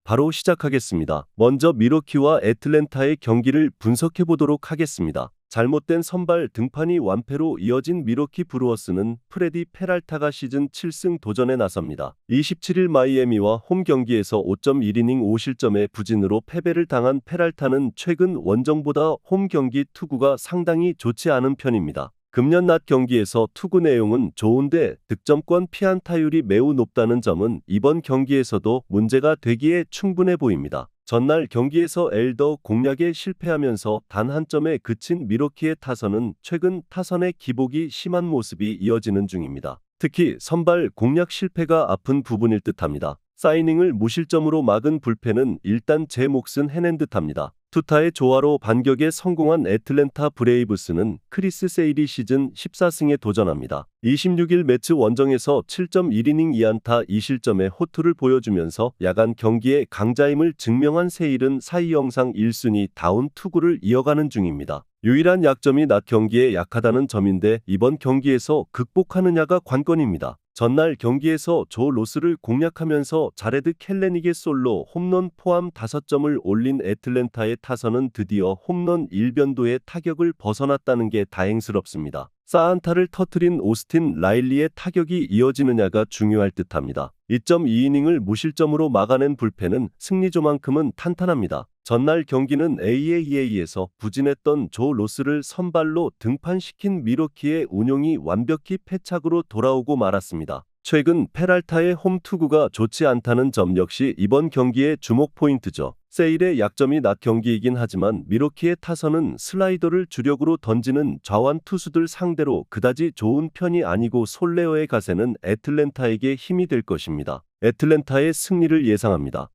바로 시작하겠습니다. 먼저 미러키와 애틀랜타의 경기를 분석해 보도록 하겠습니다. 잘못된 선발 등판이 완패로 이어진 미러키 브루어스는 프레디 페랄타가 시즌 7승 도전에 나섭니다. 27일 마이애미와 홈 경기에서 5.1이닝 5실점의 부진으로 패배를 당한 페랄타는 최근 원정보다 홈 경기 투구가 상당히 좋지 않은 편입니다. 금년 낮 경기에서 투구 내용은 좋은데 득점권 피안타율이 매우 높다는 점은 이번 경기에서도 문제가 되기에 충분해 보입니다. 전날 경기에서 엘더 공략에 실패하면서 단 한 점에 그친 미러키의 타선은 최근 타선의 기복이 심한 모습이 이어지는 중입니다. 특히 선발 공략 실패가 아픈 부분일 듯합니다. 사이닝을 무실점으로 막은 불펜은 일단 제 몫은 해낸 듯합니다. 투타의 조화로 반격에 성공한 애틀랜타 브레이브스는 크리스 세일이 시즌 14승에 도전합니다. 26일 매치 원정에서 7.1이닝 2안타 2실점의 호투를 보여주면서 야간 경기의 강자임을 증명한 세일은 사이 영상 1순위 다운 투구를 이어가는 중입니다. 유일한 약점이 낮 경기에 약하다는 점인데 이번 경기에서 극복하느냐가 관건입니다. 전날 경기에서 조 로스를 공략하면서 자레드 켈레닉의 솔로 홈런 포함 5점을 올린 애틀랜타의 타선은 드디어 홈런 1변도의 타격을 벗어났다는 게 다행스럽습니다. 사안타를 터뜨린 오스틴 라일리의 타격이 이어지느냐가 중요할 듯합니다. 2.2이닝을 무실점으로 막아낸 불펜은 승리조만큼은 탄탄합니다. 전날 경기는 AAEA에서 부진했던 조 로스를 선발로 등판시킨 미러키의 운용이 완벽히 패착으로 돌아오고 말았습니다. 최근 페랄타의 홈 투구가 좋지 않다는 점 역시 이번 경기의 주목 포인트죠. 세일의 약점이 낮 경기이긴 하지만 미러키의 타선은 슬라이더를 주력으로 던지는 좌완 투수들 상대로 그다지 좋은 편이 아니고 솔레어의 가세는 애틀랜타에게 힘이 될 것입니다. 애틀랜타의 승리를 예상합니다.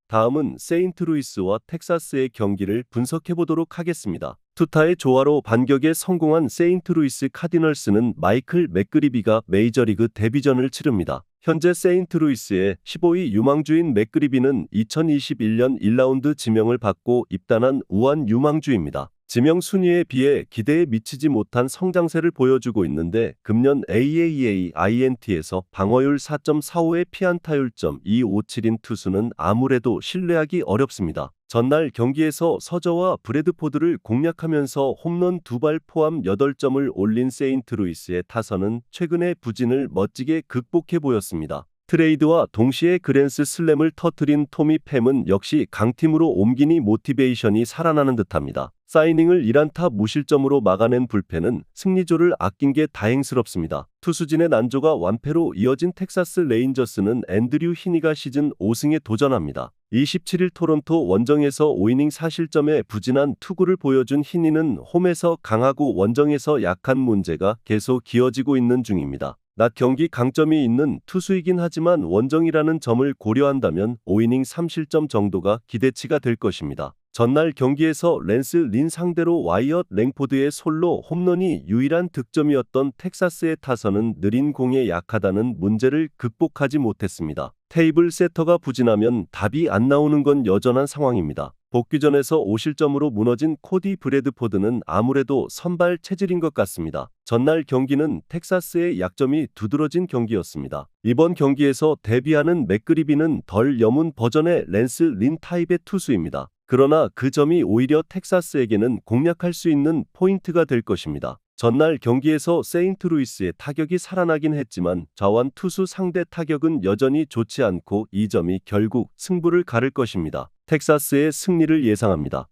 다음은 세인트루이스와 텍사스의 경기를 분석해보도록 하겠습니다. 투타의 조화로 반격에 성공한 세인트루이스 카디널스는 마이클 맥그리비가 메이저리그 데뷔전을 치릅니다. 현재 세인트루이스의 15위 유망주인 맥그리비는 2021년 1라운드 지명을 받고 입단한 우한 유망주입니다. 지명 순위에 비해 기대에 미치지 못한 성장세를 보여주고 있는데 금년 AAEA INT에서 방어율 4.45의 피안타율 .257인 투수는 아무래도 신뢰하기 어렵습니다. 전날 경기에서 서저와 브래드포드를 공략하면서 홈런 2발 포함 8점을 올린 세인트루이스의 타선은 최근의 부진을 멋지게 극복해 보였습니다. 트레이드와 동시에 그랜스 슬램을 터뜨린 토미 팸은 역시 강팀으로 옮기니 모티베이션이 살아나는 듯합니다. 사이닝을 1안타 무실점으로 막아낸 불펜은 승리조를 아낀 게 다행스럽습니다. 투수진의 난조가 완패로 이어진 텍사스 레인저스는 앤드류 히니가 시즌 5승에 도전합니다. 27일 토론토 원정에서 5이닝 4실점의 부진한 투구를 보여준 히니는 홈에서 강하고 원정에서 약한 문제가 계속 이어지고 있는 중입니다. 낮 경기 강점이 있는 투수이긴 하지만 원정이라는 점을 고려한다면 5이닝 3실점 정도가 기대치가 될 것입니다. 전날 경기에서 랜스 린 상대로 와이엇 랭포드의 솔로 홈런이 유일한 득점이었던 텍사스의 타선은 느린 공에 약하다는 문제를 극복하지 못했습니다. 테이블 세터가 부진하면 답이 안 나오는 건 여전한 상황입니다. 복귀전에서 5실점으로 무너진 코디 브래드포드는 아무래도 선발 체질인 것 같습니다. 전날 경기는 텍사스의 약점이 두드러진 경기였습니다. 이번 경기에서 데뷔하는 맥그리비는 덜 여문 버전의 랜스 린 타입의 투수입니다. 그러나 그 점이 오히려 텍사스에게는 공략할 수 있는 포인트가 될 것입니다. 전날 경기에서 세인트루이스의 타격이 살아나긴 했지만 좌완 투수 상대 타격은 여전히 좋지 않고 이 점이 결국 승부를 가를 것입니다. 텍사스의 승리를 예상합니다.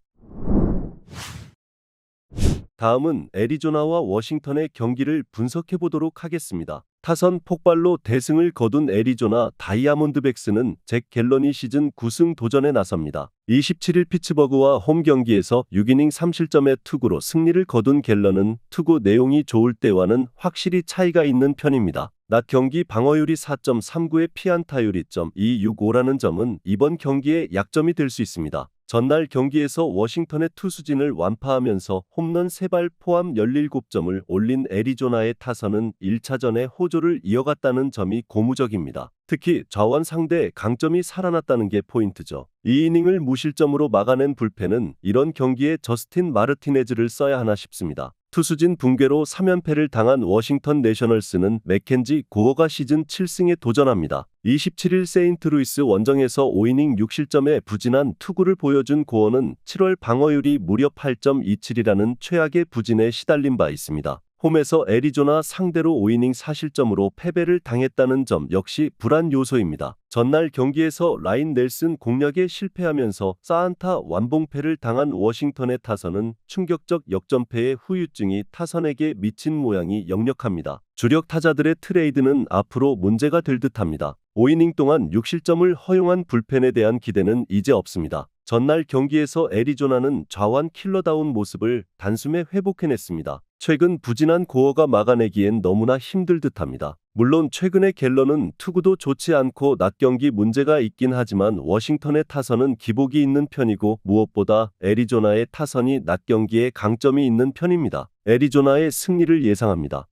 다음은 애리조나와 워싱턴의 경기를 분석해 보도록 하겠습니다. 타선 폭발로 대승을 거둔 애리조나 다이아몬드백스는 잭 갤런이 시즌 9승 도전에 나섭니다. 27일 피츠버그와 홈 경기에서 6이닝 3실점의 투구로 승리를 거둔 갤런은 투구 내용이 좋을 때와는 확실히 차이가 있는 편입니다. 낮 경기 방어율이 4.39의 피안타율이 .265라는 점은 이번 경기의 약점이 될 수 있습니다. 전날 경기에서 워싱턴의 투수진을 완파하면서 홈런 3발 포함 17점을 올린 애리조나의 타선은 1차전에 호조를 이어갔다는 점이 고무적입니다. 특히 좌완 상대의 강점이 살아났다는 게 포인트죠. 2이닝을 무실점으로 막아낸 불펜은 이런 경기에 저스틴 마르티네즈를 써야 하나 싶습니다. 투수진 붕괴로 3연패를 당한 워싱턴 내셔널스는 맥켄지 고어가 시즌 7승에 도전합니다. 27일 세인트루이스 원정에서 5이닝 6실점의 부진한 투구를 보여준 고어는 7월 방어율이 무려 8.27이라는 최악의 부진에 시달린 바 있습니다. 홈에서 애리조나 상대로 5이닝 4실점으로 패배를 당했다는 점 역시 불안 요소입니다. 전날 경기에서 라인 넬슨 공략에 실패하면서 사안타 완봉패를 당한 워싱턴의 타선은 충격적 역전패의 후유증이 타선에게 미친 모양이 역력합니다. 주력 타자들의 트레이드는 앞으로 문제가 될 듯합니다. 5이닝 동안 6실점을 허용한 불펜에 대한 기대는 이제 없습니다. 전날 경기에서 애리조나는 좌완 킬러다운 모습을 단숨에 회복해냈습니다. 최근 부진한 고어가 막아내기엔 너무나 힘들 듯합니다. 물론 최근의 갤런은 투구도 좋지 않고 낮 경기 문제가 있긴 하지만 워싱턴의 타선은 기복이 있는 편이고 무엇보다 애리조나의 타선이 낮 경기에 강점이 있는 편입니다. 애리조나의 승리를 예상합니다.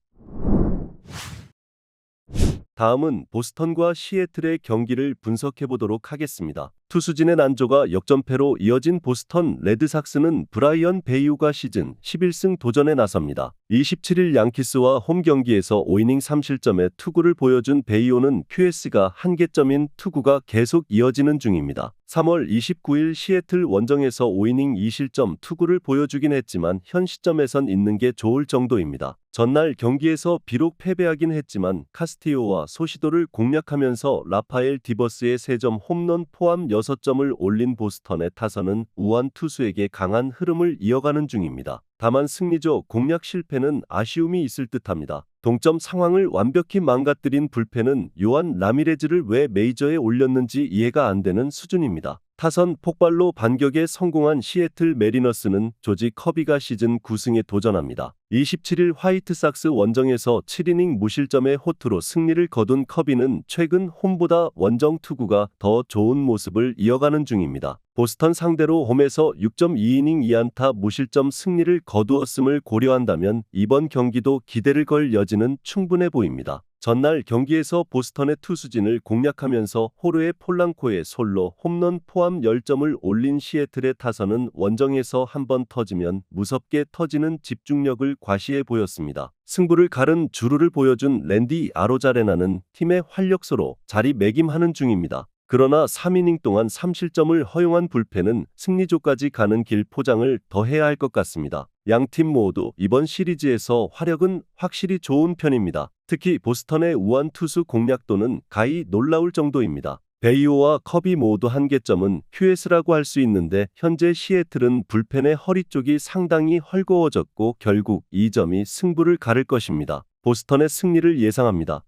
다음은 보스턴과 시애틀의 경기를 분석해보도록 하겠습니다. 투수진의 난조가 역전패로 이어진 보스턴 레드삭스는 브라이언 베이우가 시즌 11승 도전에 나섭니다. 27일 양키스와 홈 경기에서 5이닝 3실점의 투구를 보여준 베이오는 QS가 한계점인 투구가 계속 이어지는 중입니다. 3월 29일 시애틀 원정에서 5이닝 2실점 투구를 보여주긴 했지만 현 시점에선 있는 게 좋을 정도입니다. 전날 경기에서 비록 패배하긴 했지만 카스티오와 소시도를 공략하면서 라파엘 디버스의 3점 홈런 포함 6점을 올린 보스턴의 타선은 우완 투수에게 강한 흐름을 이어가는 중입니다. 다만 승리조 공략 실패는 아쉬움이 있을 듯합니다. 동점 상황을 완벽히 망가뜨린 불펜은 요한 라미레즈를 왜 메이저에 올렸는지 이해가 안 되는 수준입니다. 타선 폭발로 반격에 성공한 시애틀 메리너스는 조지 커비가 시즌 9승에 도전합니다. 27일 화이트삭스 원정에서 7이닝 무실점의 호투로 승리를 거둔 커비는 최근 홈보다 원정 투구가 더 좋은 모습을 이어가는 중입니다. 보스턴 상대로 홈에서 6.2이닝 2안타 무실점 승리를 거두었음을 고려한다면 이번 경기도 기대를 걸 여지는 충분해 보입니다. 전날 경기에서 보스턴의 투수진을 공략하면서 호르헤 폴랑코의 솔로 홈런 포함 10점을 올린 시애틀의 타선은 원정에서 한번 터지면 무섭게 터지는 집중력을 과시해 보였습니다. 승부를 가른 주루를 보여준 랜디 아로자레나는 팀의 활력소로 자리매김하는 중입니다. 그러나 3이닝 동안 3실점을 허용한 불펜은 승리조까지 가는 길 포장을 더 해야 할 것 같습니다. 양팀 모두 이번 시리즈에서 화력은 확실히 좋은 편입니다. 특히 보스턴의 우완 투수 공략도는 가히 놀라울 정도입니다. 베이오와 커비 모두 한계점은 QS라고 할 수 있는데 현재 시애틀은 불펜의 허리 쪽이 상당히 헐거워졌고 결국 이 점이 승부를 가를 것입니다. 보스턴의 승리를 예상합니다.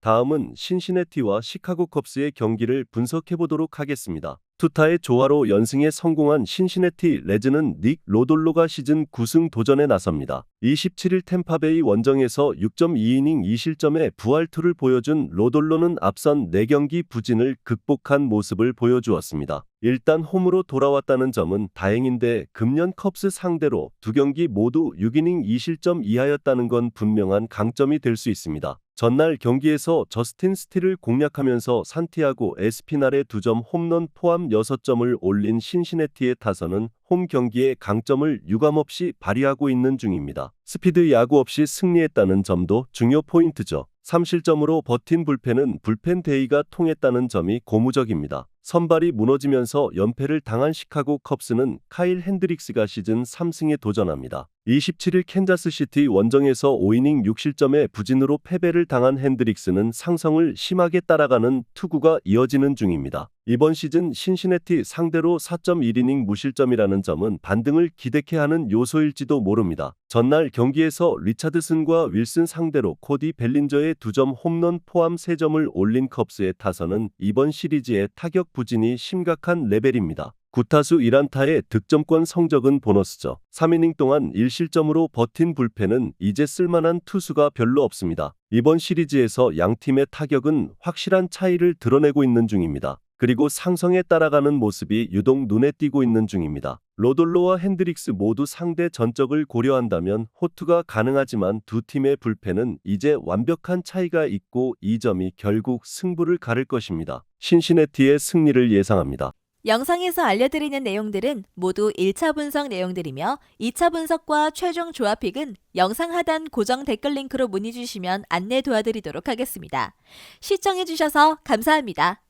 다음은 신시내티와 시카고 컵스의 경기를 분석해보도록 하겠습니다. 투타의 조화로 연승에 성공한 신시내티 레즈는 닉 로돌로가 시즌 9승 도전에 나섭니다. 27일 템파베이 원정에서 6.2이닝 2실점의 부활투를 보여준 로돌로는 앞선 4경기 부진을 극복한 모습을 보여주었습니다. 일단 홈으로 돌아왔다는 점은 다행인데 금년 컵스 상대로 2경기 모두 6이닝 2실점 이하였다는 건 분명한 강점이 될 수 있습니다. 전날 경기에서 저스틴 스틸을 공략하면서 산티아고 에스피날의 2점 홈런 포함 6점을 올린 신시내티의 타선은 홈 경기의 강점을 유감없이 발휘하고 있는 중입니다. 스피드 야구 없이 승리했다는 점도 중요 포인트죠. 3실점으로 버틴 불펜은 불펜 데이가 통했다는 점이 고무적입니다. 선발이 무너지면서 연패를 당한 시카고 컵스는 카일 핸드릭스가 시즌 3승에 도전합니다. 27일 캔자스시티 원정에서 5이닝 6실점의 부진으로 패배를 당한 핸드릭스는 상성을 심하게 따라가는 투구가 이어지는 중입니다. 이번 시즌 신시내티 상대로 4.1이닝 무실점이라는 점은 반등을 기대케 하는 요소일지도 모릅니다. 전날 경기에서 리차드슨과 윌슨 상대로 코디 벨린저의 2점 홈런 포함 3점을 올린 컵스의 타선은 이번 시리즈의 타격 부진이 심각한 레벨입니다. 9타수 1안타의 득점권 성적은 보너스죠. 3이닝 동안 1실점으로 버틴 불펜은 이제 쓸만한 투수가 별로 없습니다. 이번 시리즈에서 양팀의 타격은 확실한 차이를 드러내고 있는 중입니다. 그리고 상성에 따라가는 모습이 유독 눈에 띄고 있는 중입니다. 로돌로와 핸드릭스 모두 상대 전적을 고려한다면 호투가 가능하지만 두 팀의 불펜은 이제 완벽한 차이가 있고 이 점이 결국 승부를 가를 것입니다. 신시내티의 승리를 예상합니다. 영상에서 알려드리는 내용들은 모두 1차 분석 내용들이며 2차 분석과 최종 조합픽은 영상 하단 고정 댓글 링크로 문의 주시면 안내 도와드리도록 하겠습니다. 시청해주셔서 감사합니다.